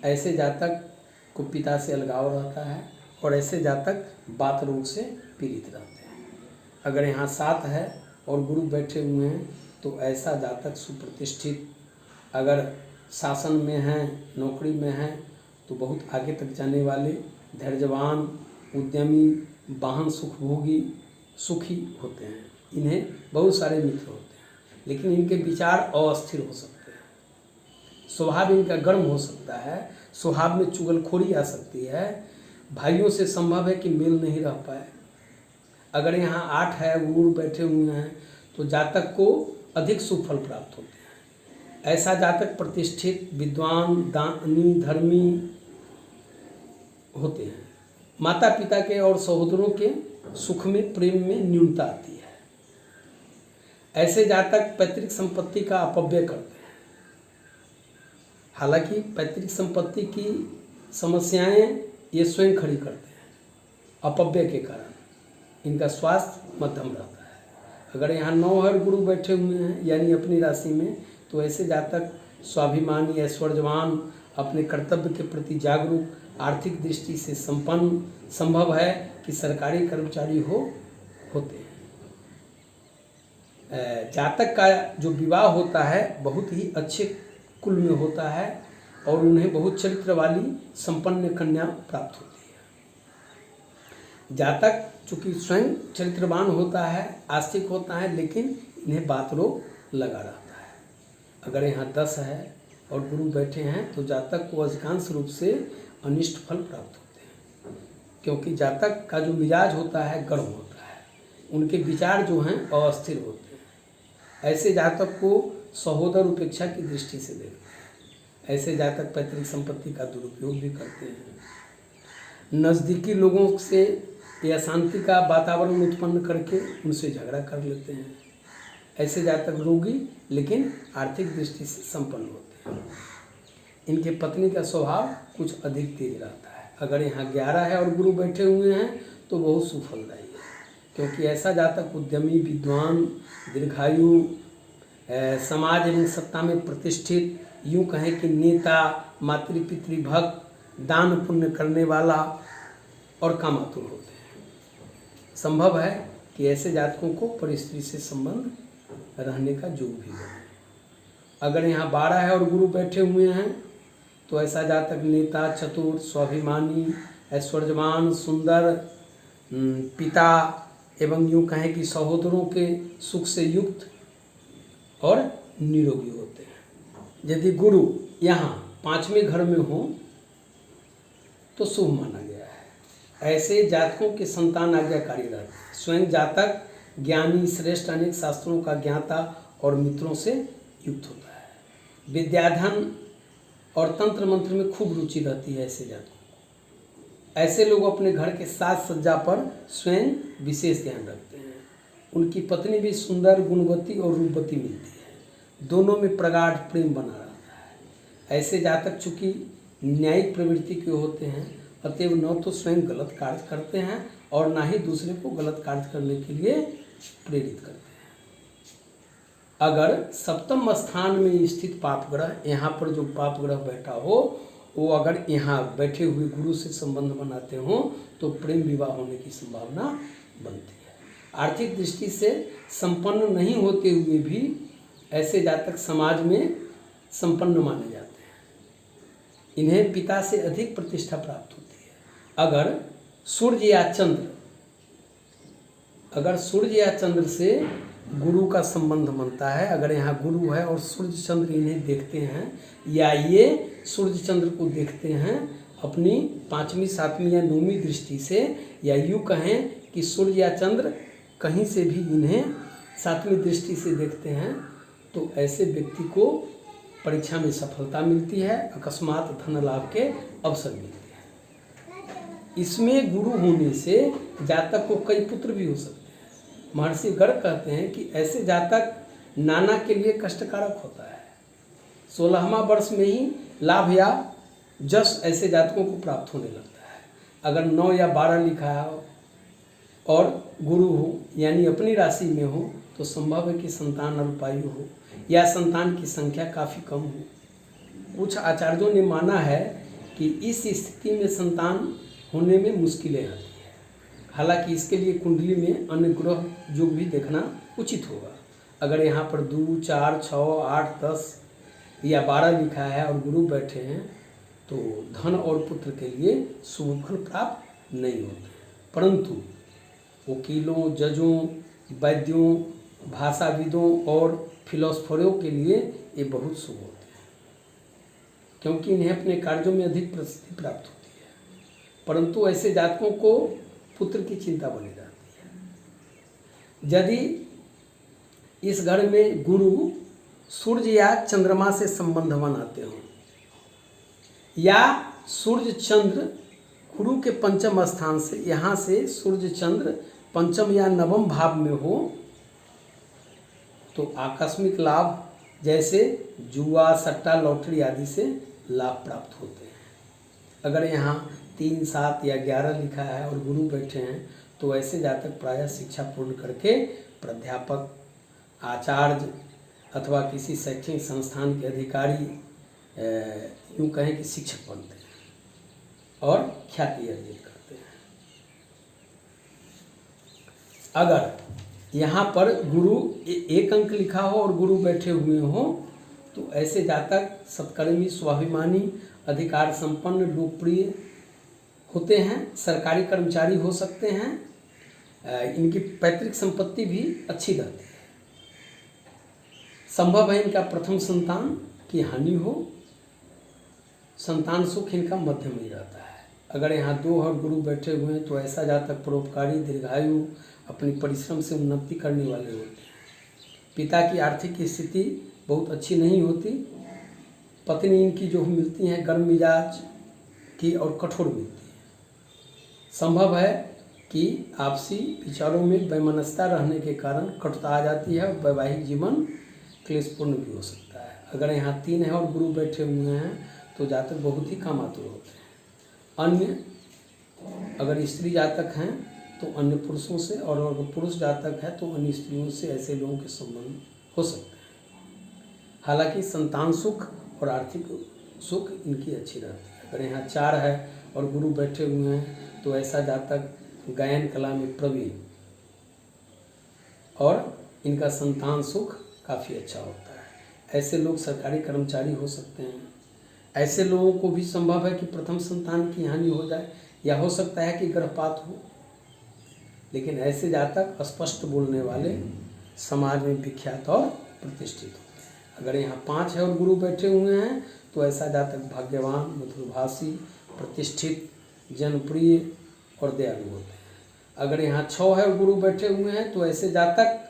ऐसे जातक को पिता से अलगाव रहता है और ऐसे जातक वात रोग से पीड़ित रहते हैं। अगर यहाँ 7 है और गुरु बैठे हुए हैं तो ऐसा जातक सुप्रतिष्ठित, अगर शासन में हैं, नौकरी में हैं तो बहुत आगे तक जाने वाले, धैर्यवान, उद्यमी, वाहन सुखभोगी, सुखी होते हैं। इन्हें बहुत सारे मित्र होते हैं, लेकिन इनके विचार अस्थिर हो सकते हैं। स्वभाव इनका गर्म हो सकता है, स्वभाव में चुगलखोरी आ सकती है, भाइयों से संभव है कि मेल नहीं रह पाए। अगर यहाँ 8 है, गुरु बैठे हुए हैं तो जातक को अधिक सुफल प्राप्त होते हैं। ऐसा जातक प्रतिष्ठित, विद्वान, दानी, धर्मी होते हैं। माता पिता के और सहोदरों के सुख में, प्रेम में न्यूनता आती है। ऐसे जातक पैतृक संपत्ति का अपव्यय करते हैं। हालांकि पैतृक संपत्ति की समस्याएं ये स्वयं खड़ी करते हैं। अपव्यय के कारण इनका स्वास्थ्य मध्यम रहता है। अगर यहाँ 9 है गुरु बैठे हुए हैं यानी अपनी राशि में, तो ऐसे जातक स्वाभिमानी, ऐश्वर्यवान, अपने कर्तव्य के प्रति जागरूक, आर्थिक दृष्टि से संपन्न, संभव है कि सरकारी कर्मचारी होते हैं। जातक का जो विवाह होता है बहुत ही अच्छे कुल में होता है और उन्हें बहुत चरित्र वाली संपन्न कन्या प्राप्त होती है। जातक चूँकि स्वयं चरित्रवान होता है, आस्तिक होता है, लेकिन इन्हें बात रोग लगा रहता है। अगर यहाँ 10 है और गुरु बैठे हैं तो जातक को अधिकांश रूप से अनिष्ट फल प्राप्त होते हैं, क्योंकि जातक का जो मिजाज होता है गर्म होता है, उनके विचार जो हैं अस्थिर होते हैं। ऐसे जातक को सहोदर उपेक्षा की दृष्टि से देखते हैं। ऐसे जातक पैतृक संपत्ति का दुरुपयोग भी करते हैं। नज़दीकी लोगों से अशांति का वातावरण उत्पन्न करके उनसे झगड़ा कर लेते हैं। ऐसे जातक रोगी लेकिन आर्थिक दृष्टि से संपन्न होते हैं। इनके पत्नी का स्वभाव कुछ अधिक तेज रहता है। अगर यहाँ 11 है और गुरु बैठे हुए हैं तो बहुत सुफलदायी है, क्योंकि ऐसा जातक उद्यमी, विद्वान, दीर्घायु, समाज एवं सत्ता में प्रतिष्ठित, यूँ कहें कि नेता, मातृपितृभक्त, दान पुण्य करने वाला और कामातुर होते हैं। संभव है कि ऐसे जातकों को परिस्थिति से संबंध रहने का योग भी बने। अगर यहाँ 12 है और गुरु बैठे हुए हैं तो ऐसा जातक नेता, चतुर, स्वाभिमानी, ऐश्वर्यवान, सुंदर, पिता एवं यूँ कहें कि सहोदरों के सुख से युक्त और निरोगी होते हैं। यदि गुरु यहाँ 5वें घर में हो तो शुभ माना गया है। ऐसे जातकों के संतान आज्ञाकारी रहते हैं। स्वयं जातक ज्ञानी, श्रेष्ठ, अनेक शास्त्रों का ज्ञाता और मित्रों से युक्त होता है। विद्याधन और तंत्र मंत्र में खूब रुचि रहती है ऐसे जातकों को। ऐसे लोग अपने घर के साज सज्जा पर स्वयं विशेष ध्यान रखते हैं। उनकी पत्नी भी सुंदर, गुणवती और रूपवती मिलती है। दोनों में प्रगाढ़ प्रेम बना रहता है। ऐसे जातक चूँकि न्यायिक प्रवृत्ति के होते हैं, अतएव न तो स्वयं गलत कार्य करते हैं और ना ही दूसरे को गलत कार्य करने के लिए प्रेरित करते हैं। अगर सप्तम स्थान में स्थित पाप ग्रह, यहाँ पर जो पाप ग्रह बैठा हो, वो अगर यहाँ बैठे हुए गुरु से संबंध बनाते हों तो प्रेम विवाह होने की संभावना बनती है। आर्थिक दृष्टि से संपन्न नहीं होते हुए भी ऐसे जातक समाज में संपन्न माने जाते हैं। इन्हें पिता से अधिक प्रतिष्ठा प्राप्त होती है। अगर सूर्य या चंद्र से गुरु का संबंध बनता है, अगर यहाँ गुरु है और सूर्य चंद्र इन्हें देखते हैं या ये सूर्य चंद्र को देखते हैं अपनी 5वीं, 7वीं या 9वीं दृष्टि से, या यूँ कहें कि सूर्य या चंद्र कहीं से भी इन्हें सातवीं दृष्टि से देखते हैं तो ऐसे व्यक्ति को परीक्षा में सफलता मिलती है, अकस्मात धन लाभ के अवसर मिलते हैं। इसमें गुरु होने से जातक को कई पुत्र भी हो सकते हैं। महर्षि गर्ग कहते हैं कि ऐसे जातक नाना के लिए कष्टकारक होता है। 16वां वर्ष में ही लाभ या जस ऐसे जातकों को प्राप्त होने लगता है। अगर 9 या 12 लिखा है और गुरु हो यानी अपनी राशि में हो तो संभव है कि संतान अल्पायु हो या संतान की संख्या काफ़ी कम हो। कुछ आचार्यों ने माना है कि इस स्थिति में संतान होने में मुश्किलें आती हैं। हालांकि इसके लिए कुंडली में अन्य ग्रह योग भी देखना उचित होगा। अगर यहाँ पर 2, 4, 6, 8, 10 या 12 लिखा है और गुरु बैठे हैं तो धन और पुत्र के लिए शुभ फल प्राप्त नहीं होते, परंतु वकीलों, जजों, वैद्यों, भाषाविदों और फिलोसफरों के लिए ये बहुत शुभ होते हैं, क्योंकि इन्हें अपने कार्यों में अधिक प्रसिद्धि प्राप्त होती है। परंतु ऐसे जातकों को पुत्र की चिंता बनी रहती है। यदि इस घर में गुरु सूर्य या चंद्रमा से संबंध बनाते हों या सूर्य चंद्र गुरु के पंचम स्थान से, यहाँ से सूर्य चंद्र पंचम या नवम भाव में हो तो आकस्मिक लाभ जैसे जुआ, सट्टा, लॉटरी आदि से लाभ प्राप्त होते हैं। अगर यहाँ 3, 7 या 11 लिखा है और गुरु बैठे हैं तो ऐसे जातक प्रायः शिक्षा पूर्ण करके प्राध्यापक, आचार्य अथवा किसी शैक्षणिक संस्थान के अधिकारी, यूँ कहें कि शिक्षक बनते हैं और ख्याति अर्जित करते हैं। अगर यहाँ पर गुरु 1 अंक लिखा हो और गुरु बैठे हुए हो तो ऐसे जातक सत्कर्मी, स्वाभिमानी, अधिकार संपन्न, लोकप्रिय होते हैं, सरकारी कर्मचारी हो सकते हैं। इनकी पैतृक संपत्ति भी अच्छी रहती है। संभव है इनका प्रथम संतान की हानि हो। संतान सुख इनका मध्यम ही रहता है। अगर यहाँ 2 और गुरु बैठे हुए हैं तो ऐसा जातक परोपकारी, दीर्घायु, अपनी परिश्रम से उन्नति करने वाले होते हैं। पिता की आर्थिक स्थिति बहुत अच्छी नहीं होती। पत्नी इनकी जो मिलती हैं गर्म मिजाज की और कठोर मिलती है। संभव है कि आपसी विचारों में वैमनस्यता रहने के कारण कटुता आ जाती है और वैवाहिक जीवन क्लेशपूर्ण भी हो सकता है। अगर यहाँ 3 है और गुरु बैठे हुए हैं तो जातक बहुत ही कामातुर होते हैं। अन्य अगर स्त्री जातक हैं तो अन्य पुरुषों से, और अगर पुरुष जातक है तो अन्य स्त्रियों से ऐसे लोगों के संबंध हो सकते हैं। हालांकि संतान सुख और आर्थिक सुख इनकी अच्छी रहती है। अगर यहाँ 4 है और गुरु बैठे हुए हैं तो ऐसा जातक गायन कला में प्रवीण और इनका संतान सुख काफ़ी अच्छा होता है। ऐसे लोग सरकारी कर्मचारी हो सकते हैं। ऐसे लोगों को भी संभव है कि प्रथम संतान की हानि हो जाए या हो सकता है कि गर्भपात हो। लेकिन ऐसे जातक स्पष्ट बोलने वाले, समाज में विख्यात और प्रतिष्ठित होते हैं। अगर यहाँ 5 है और गुरु बैठे हुए हैं तो ऐसा जातक भाग्यवान, मधुरभाषी, प्रतिष्ठित, जनप्रिय और दयालु होते हैं। अगर यहाँ 6 है और गुरु बैठे हुए हैं तो ऐसे जातक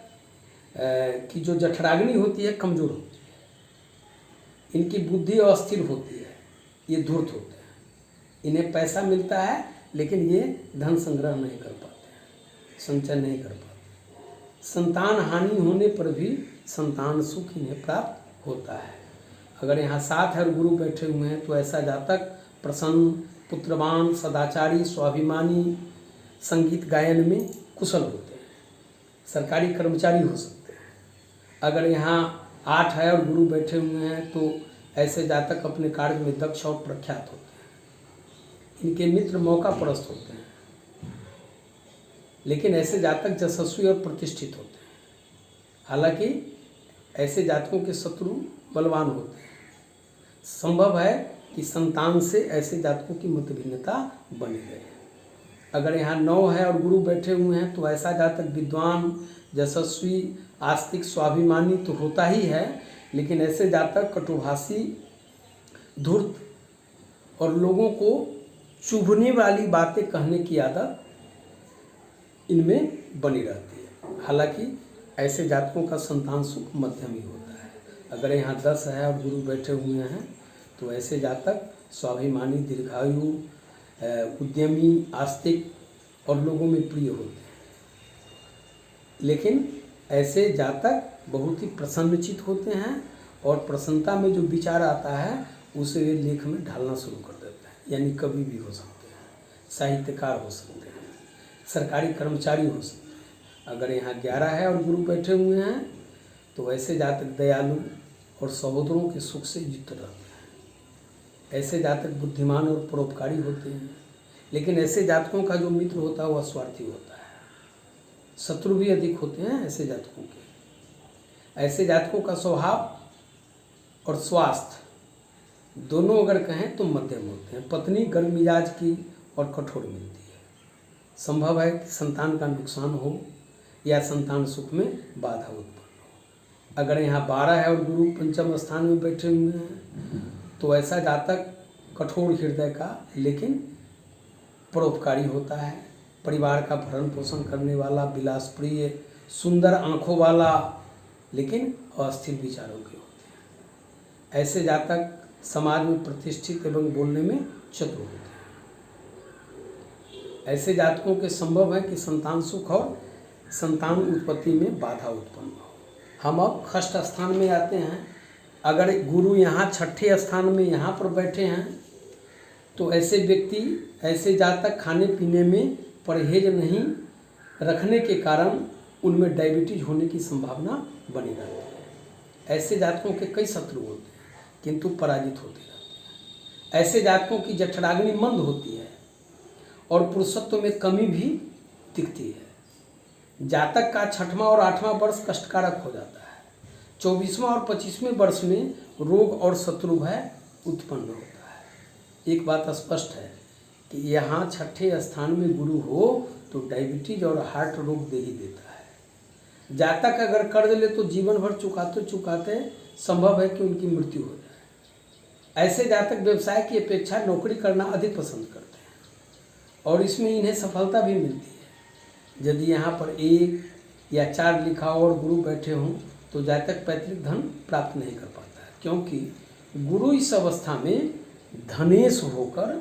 की जो जठराग्नि होती है कमज़ोर होती है। इनकी बुद्धि अस्थिर होती है, ये धूर्त होते हैं। इन्हें पैसा मिलता है लेकिन ये धन संग्रह नहीं कर पाते, संचय नहीं कर पाते। संतान हानि होने पर भी संतान सुख इन्हें प्राप्त होता है। अगर यहाँ 7 है और गुरु बैठे हुए हैं तो ऐसा जातक प्रसन्न, पुत्रवान, सदाचारी, स्वाभिमानी, संगीत गायन में कुशल होते हैं, सरकारी कर्मचारी हो सकते हैं। अगर यहाँ 8 है और गुरु बैठे हुए हैं तो ऐसे जातक अपने कार्य में दक्ष और प्रख्यात होते हैं। इनके मित्र मौका परस्त होते हैं, लेकिन ऐसे जातक यशस्वी और प्रतिष्ठित होते हैं। हालांकि ऐसे जातकों के शत्रु बलवान होते हैं। संभव है कि संतान से ऐसे जातकों की मतभिन्नता बनी रहे। अगर यहाँ 9 है और गुरु बैठे हुए हैं तो ऐसा जातक विद्वान, यशस्वी, आस्तिक, स्वाभिमानी तो होता ही है, लेकिन ऐसे जातक कटुभाषी, धूर्त और लोगों को चुभने वाली बातें कहने की आदत इनमें बनी रहती है। हालांकि ऐसे जातकों का संतान सुख मध्यम ही होता है। अगर यहाँ 10 है और गुरु बैठे हुए हैं तो ऐसे जातक स्वाभिमानी, दीर्घायु, उद्यमी, आस्तिक और लोगों में प्रिय होते हैं। लेकिन ऐसे जातक बहुत ही प्रसन्नचित होते हैं और प्रसन्नता में जो विचार आता है उसे वे लेख में ढालना शुरू कर देते हैं। यानी कवि भी हो सकते हैं, साहित्यकार हो सकते हैं, सरकारी कर्मचारी हो सकते हैं। अगर यहाँ 11 है और गुरु बैठे हुए हैं तो ऐसे जातक दयालु और सहोदरों के सुख से युक्त रहते हैं। ऐसे जातक बुद्धिमान और परोपकारी होते हैं। लेकिन ऐसे जातकों का जो मित्र होता है वह स्वार्थी होता है। शत्रु भी अधिक होते हैं ऐसे जातकों के। ऐसे जातकों का स्वभाव और स्वास्थ्य दोनों अगर कहें तो मध्यम होते हैं। पत्नी गर्म मिजाज की और कठोर मिलती है। संभव है कि संतान का नुकसान हो या संतान सुख में बाधा उत्पन्न हो। अगर यहाँ 12 है और गुरु पंचम स्थान में बैठे हुए हैं तो ऐसा जातक कठोर हृदय का लेकिन परोपकारी होता है। परिवार का भरण पोषण करने वाला, विलासप्रिय, सुंदर आँखों वाला, लेकिन अस्थिर विचारों के होते हैं। ऐसे जातक समाज में प्रतिष्ठित एवं बोलने में चतुर होते हैं। ऐसे जातकों के संभव है कि संतान सुख और संतान उत्पत्ति में बाधा उत्पन्न हो। हम अब षष्ठ स्थान में आते हैं। अगर गुरु यहाँ 6ठे स्थान में यहाँ पर बैठे हैं तो ऐसे व्यक्ति, ऐसे जातक खाने पीने में परहेज नहीं रखने के कारण उनमें डायबिटीज होने की संभावना बनी रहती है। ऐसे जातकों के कई शत्रु होते हैं किंतु पराजित होते रहते हैं। ऐसे जातकों की जठराग्नि मंद होती है और पुरुषत्व में कमी भी दिखती है। जातक का 6वां और 8वां वर्ष कष्टकारक हो जाता है। 24वां और 25वें वर्ष में रोग और शत्रु भय उत्पन्न होता है। एक बात स्पष्ट है कि यहाँ 6ठे स्थान में गुरु हो तो डायबिटीज और हार्ट रोग दे ही देता है। जातक अगर कर्ज ले तो जीवन भर चुकाते चुकाते संभव है कि उनकी मृत्यु हो जाए। ऐसे जातक व्यवसाय की अपेक्षा नौकरी करना अधिक पसंद करते हैं और इसमें इन्हें सफलता भी मिलती है। यदि यहाँ पर 1 या 4 लिखा हो और गुरु बैठे हों तो जातक पैतृक धन प्राप्त नहीं कर पाता है, क्योंकि गुरु इस अवस्था में धनेश होकर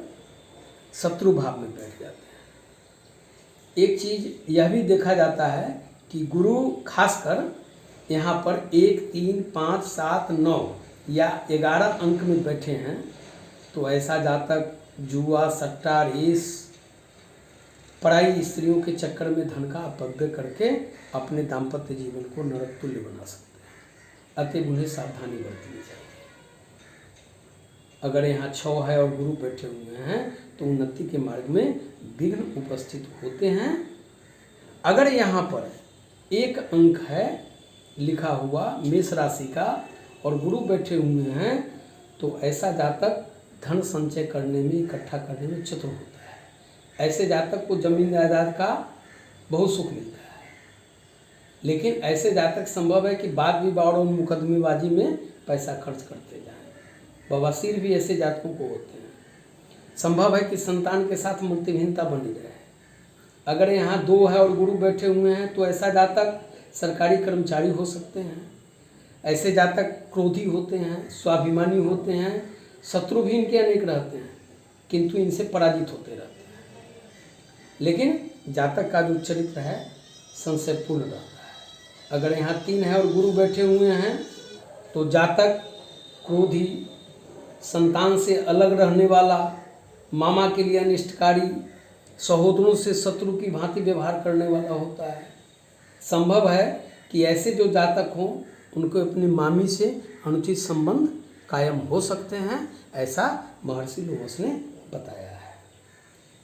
शत्रु भाव में बैठ जाते हैं। एक चीज़ यह भी देखा जाता है कि गुरु खासकर यहाँ पर 1, 3, 5, 7, 9 या 11 अंक में बैठे हैं तो ऐसा जातक जुआ, सट्टा, रेस, पराई स्त्रियों के चक्कर में धन का अपव्यय करके अपने दाम्पत्य जीवन को नरक तुल्य बना सकते हैं। अतः उन्हें सावधानी बरतनी चाहिए। अगर यहाँ 6 है और गुरु बैठे हुए हैं तो उन्नति के मार्ग में विघ्न उपस्थित होते हैं। अगर यहाँ पर 1 अंक है लिखा हुआ मेष राशि का और गुरु बैठे हुए हैं तो ऐसा जातक धन संचय करने में, इकट्ठा करने में चतुर होता है। ऐसे जातक को जमीन जायदाद का बहुत सुख मिलता है। लेकिन ऐसे जातक संभव है कि वाद विवाद और मुकदमेबाजी में पैसा खर्च करते जाएं। बवासीर भी ऐसे जातकों को होते हैं। संभव है कि संतान के साथ मूर्तिहीनता बनी रहे। अगर यहाँ 2 है और गुरु बैठे हुए हैं तो ऐसा जातक सरकारी कर्मचारी हो सकते हैं। ऐसे जातक क्रोधी होते हैं, स्वाभिमानी होते हैं, शत्रु भी इनके अनेक रहते हैं किंतु इनसे पराजित होते रहते हैं। लेकिन जातक का जो चरित्र है संशयपूर्ण रहता है। अगर यहाँ 3 है और गुरु बैठे हुए हैं तो जातक क्रोधी, संतान से अलग रहने वाला, मामा के लिए अनिष्टकारी, सहोदरों से शत्रु की भांति व्यवहार करने वाला होता है। संभव है कि ऐसे जो जातक हों उनको अपनी मामी से अनुचित संबंध कायम हो सकते हैं, ऐसा महर्षि लोमस ने बताया है।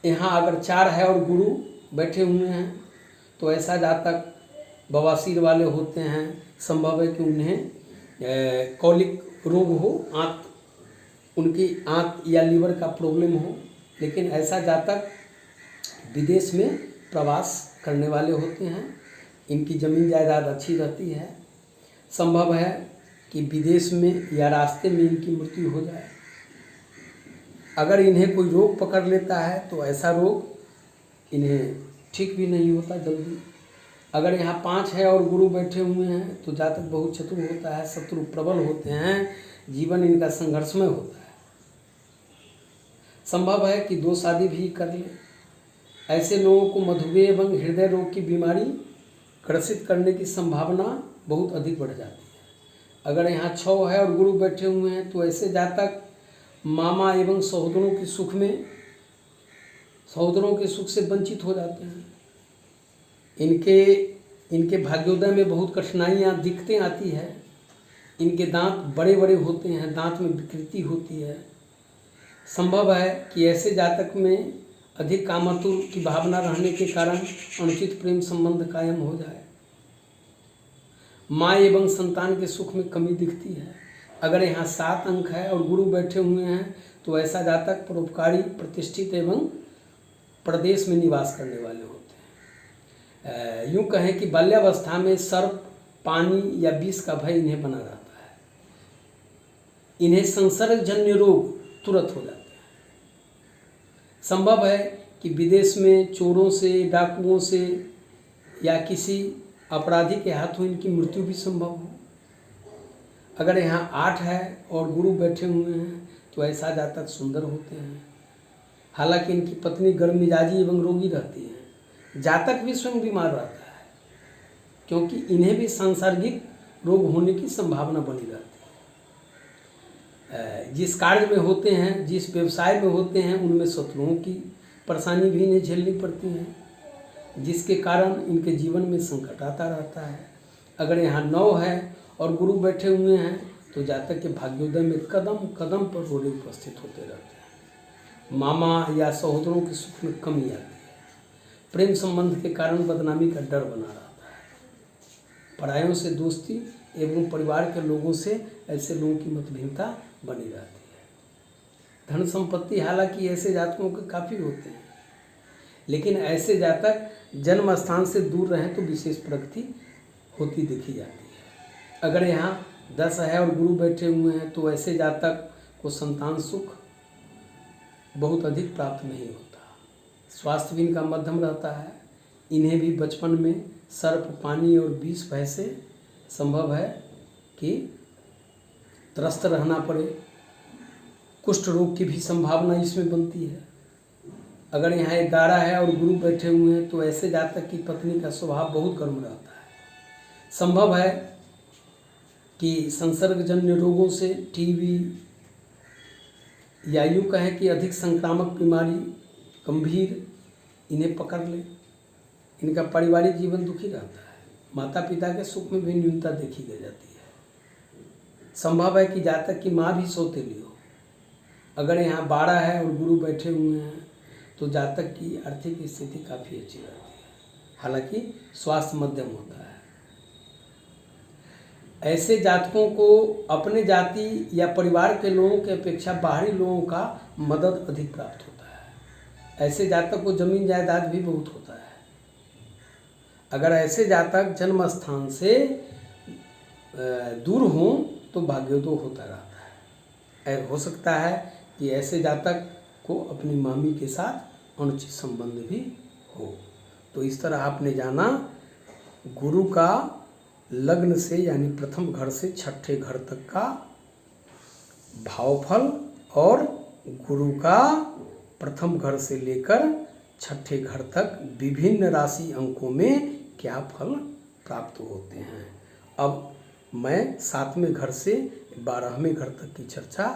यहाँ अगर 4 है और गुरु बैठे हुए हैं तो ऐसा जातक बवासीर वाले होते हैं। संभव है कि उन्हें कॉलिक रोग हो, उनकी आँत या लीवर का प्रॉब्लम हो। लेकिन ऐसा जातक विदेश में प्रवास करने वाले होते हैं। इनकी ज़मीन जायदाद अच्छी रहती है। संभव है कि विदेश में या रास्ते में इनकी मृत्यु हो जाए। अगर इन्हें कोई रोग पकड़ लेता है तो ऐसा रोग इन्हें ठीक भी नहीं होता जल्दी। अगर यहाँ 5 है और गुरु बैठे हुए हैं तो जातक बहुत चतुर होता है, शत्रु प्रबल होते हैं, जीवन इनका संघर्षमय होता है। संभव है कि 2 शादी भी कर ले। ऐसे लोगों को मधुमेह एवं हृदय रोग की बीमारी ग्रसित करने की संभावना बहुत अधिक बढ़ जाती है। अगर यहाँ 6 है और गुरु बैठे हुए हैं तो ऐसे जातक मामा एवं सहोदरों के सुख से वंचित हो जाते हैं। इनके भाग्योदय में बहुत कठिनाइयाँ दिक्कतें आती है। इनके दांत बड़े बड़े होते हैं, दांत में विकृति होती है। संभव है कि ऐसे जातक में अधिक कामातुर की भावना रहने के कारण अनुचित प्रेम संबंध कायम हो जाए। माँ एवं संतान के सुख में कमी दिखती है। अगर यहाँ 7 अंक है और गुरु बैठे हुए हैं तो ऐसा जातक परोपकारी, प्रतिष्ठित एवं प्रदेश में निवास करने वाले होते हैं। यूँ कहें कि बाल्यावस्था में सर्प, पानी या विष का भय इन्हें बना रहता है। इन्हें संसर्गजन्य रोग तुरंत हो जाते हैं। संभव है कि विदेश में चोरों से, डाकुओं से या किसी अपराधी के हाथों इनकी मृत्यु भी संभव हो। अगर यहाँ 8 है और गुरु बैठे हुए हैं तो ऐसा जातक सुंदर होते हैं। हालांकि इनकी पत्नी गर्म मिजाजी एवं रोगी रहती है। जातक भी स्वयं बीमार रहता है क्योंकि इन्हें भी सांसर्गिक रोग होने की संभावना बनी रहती है। जिस कार्य में होते हैं, जिस व्यवसाय में होते हैं, उनमें शत्रुओं की परेशानी भी इन्हें झेलनी पड़ती है, जिसके कारण इनके जीवन में संकट आता रहता है। अगर यहाँ 9 है और गुरु बैठे हुए हैं तो जातक के भाग्योदय में कदम कदम पर रोड़े उपस्थित होते रहते हैं। मामा या सहोदरों के सुख में कमी आती है। प्रेम संबंध के कारण बदनामी का डर बना रहता है। परायों से दोस्ती एवं परिवार के लोगों से ऐसे लोगों की मतभिन्नता बनी रहती है। धन संपत्ति हालांकि ऐसे जातकों के काफ़ी होते हैं, लेकिन ऐसे जातक जन्म स्थान से दूर रहें तो विशेष प्रगति होती देखी जाती है। अगर यहाँ 10 है और गुरु बैठे हुए हैं तो ऐसे जातक को संतान सुख बहुत अधिक प्राप्त नहीं होता। स्वास्थ्य भी इनका मध्यम रहता है। इन्हें भी बचपन में सर्प, पानी और विष भय से संभव है कि त्रस्त रहना पड़े। कुष्ठ रोग की भी संभावना इसमें बनती है। अगर यहाँ 11 है और गुरु बैठे हुए हैं तो ऐसे जातक की पत्नी का स्वभाव बहुत गर्म रहता है। संभव है कि संसर्गजन्य रोगों से, टीबी या यूँ कहें कि अधिक संक्रामक बीमारी गंभीर इन्हें पकड़ ले। इनका पारिवारिक जीवन दुखी रहता है। माता पिता के सुख में भी न्यूनता देखी जाती है। संभव है कि जातक की माँ भी सौतेली हो। अगर यहाँ 12 है और गुरु बैठे हुए हैं तो जातक की आर्थिक स्थिति काफ़ी अच्छी रहती है, हालांकि स्वास्थ्य मध्यम होता है। ऐसे जातकों को अपने जाति या परिवार के लोगों की अपेक्षा बाहरी लोगों का मदद अधिक प्राप्त होता है। ऐसे जातक को जमीन जायदाद भी बहुत होता है। अगर ऐसे जातक जन्म स्थान से दूर हों तो भाग्योदय होता रहता है। हो सकता है कि ऐसे जातक को अपनी मामी के साथ अनुचित संबंध भी हो। तो इस तरह आपने जाना गुरु का लग्न से यानी प्रथम घर से छठे घर तक का भावफल और गुरु का प्रथम घर से लेकर छठे घर तक विभिन्न राशि अंकों में क्या फल प्राप्त होते हैं। अब मैं 7वें घर से 12वें घर तक की चर्चा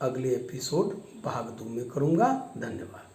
अगले एपिसोड भाग 2 में करूँगा। धन्यवाद।